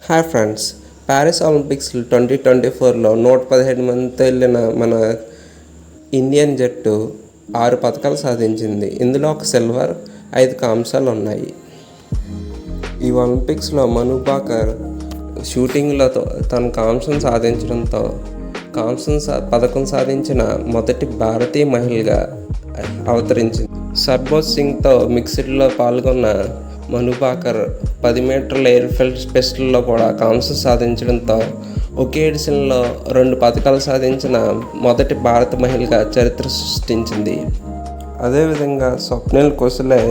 Hi friends, Paris Olympics 2024లో 117 మందితో వెళ్ళిన మన ఇండియన్ జట్టు 6 పథకాలు సాధించింది. ఇందులో ఒక సిల్వర్, 5 కాంస్యాలు ఉన్నాయి. ఈ ఒలింపిక్స్లో మను భాకర్ షూటింగ్లో తన కాంస్యం సాధించడంతో పథకం సాధించిన మొదటి భారతీయ మహిళగా అవతరించింది. సర్బోజ్ సింగ్తో మిక్స్డ్లో పాల్గొన్న మను భాకర్ 10 మీటర్ల ఎయిర్ పిస్టల్లో కూడా కాంస్యం సాధించడంతో ఒకే ఎడిషన్లో 2 పథకాలు సాధించిన మొదటి భారత మహిళగా చరిత్ర సృష్టించింది. అదేవిధంగా స్వప్నిల్ కుసలే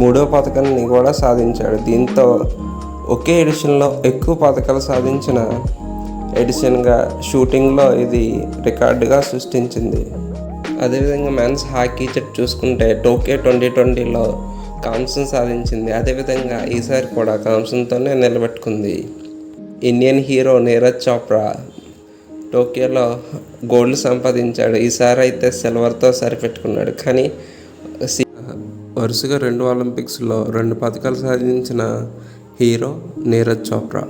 3వ పథకాన్ని కూడా సాధించాడు. దీంతో ఒకే ఎడిషన్లో ఎక్కువ పథకాలు సాధించిన ఎడిషన్గా షూటింగ్లో ఇది రికార్డుగా సృష్టించింది. అదేవిధంగా మెన్స్ హాకీ జట్టు చూసుకుంటే టోక్యో 2020లో కాంస్యం సాధించింది. అదేవిధంగా ఈసారి కూడా కాంస్యంతోనే నిలబెట్టుకుంది. ఇండియన్ హీరో నీరజ్ చోప్రా టోక్యోలో గోల్డ్ సంపాదించాడు. ఈసారి అయితే సిల్వర్తో సరిపెట్టుకున్నాడు. కానీ వరుసగా 2 ఒలింపిక్స్లో 2 పథకాలు సాధించిన హీరో నీరజ్ చోప్రా.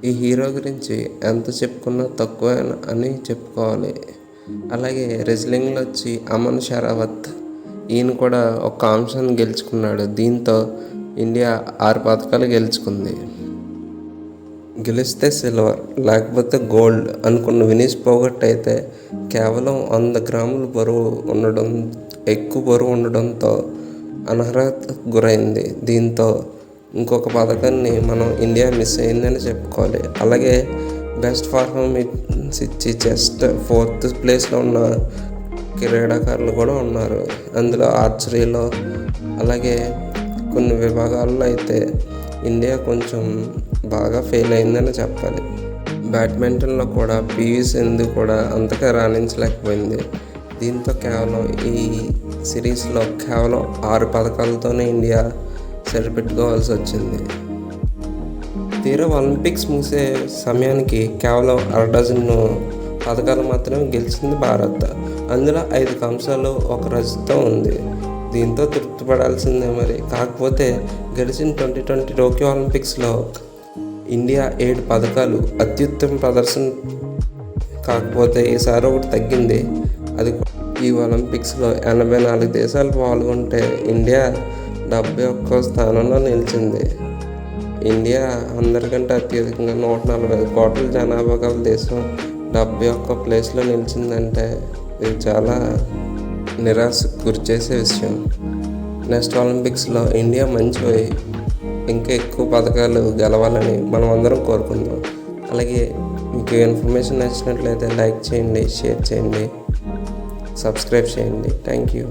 ఈ హీరో గురించి ఎంత చెప్పుకున్నా తక్కువ అని చెప్పుకోవాలి. అలాగే రెజ్లింగ్లో వచ్చి అమన్ షరావత్, ఈయన కూడా ఒక కాంస్యాన్ని గెలుచుకున్నాడు. దీంతో ఇండియా 6 పథకాలు గెలుచుకుంది. గెలిస్తే సిల్వర్ లేకపోతే గోల్డ్ అనుకున్న వినీష్ పోగట్ అయితే కేవలం 100 గ్రాములు ఎక్కువ బరువు ఉండడంతో అనర్హతకు గురైంది. దీంతో ఇంకొక పథకాన్ని ఇండియా మిస్ అయిందని చెప్పుకోవాలి. అలాగే బెస్ట్ పర్ఫార్మెన్స్ ఇచ్చి జస్ట్ 4th ప్లేస్లో ఉన్న క్రీడాకారులు కూడా ఉన్నారు. అందులో ఆర్చరీలో అలాగే కొన్ని విభాగాల్లో అయితే ఇండియా కొంచెం బాగా ఫెయిల్ అయిందని చెప్పాలి. బ్యాడ్మింటన్లో కూడా పివి సింధు కూడా అంతగా రాణించలేకపోయింది. దీంతో కేవలం ఈ సిరీస్లో కేవలం 6 పథకాలతోనే ఇండియా సరిపెట్టుకోవాల్సి వచ్చింది. తీరా ఒలింపిక్స్ ముగిసే సమయానికి కేవలం 1 డజను పథకాలు మాత్రమే గెలిచింది భారత్. అందులో 5 కాంస్యాలు, 1 రజతం ఉంది. దీంతో తృప్తిపడాల్సిందే మరి. కాకపోతే గెలిచిన 2020 టోక్యో ఒలింపిక్స్లో ఇండియా 7 పథకాలు అత్యుత్తమ ప్రదర్శన. కాకపోతే ఈసారి ఒకటి తగ్గింది. అది ఈ ఒలింపిక్స్లో 84 దేశాలు పాల్గొంటే ఇండియా 71వ స్థానంలో నిలిచింది. ఇండియా అందరికంటే అత్యధికంగా 140 కోట్ల జనాభా గల దేశం 71వ ప్లేస్లో నిలిచిందంటే ఇది చాలా నిరాశకు గురిచేసే విషయం. నెక్స్ట్ ఒలింపిక్స్లో ఇండియా మంచిపోయి ఇంకా ఎక్కువ పథకాలు గెలవాలని మనం అందరం కోరుకుందాం. అలాగే మీకు ఇన్ఫర్మేషన్ నచ్చినట్లయితే లైక్ చేయండి, షేర్ చేయండి, సబ్స్క్రైబ్ చేయండి. Thank you.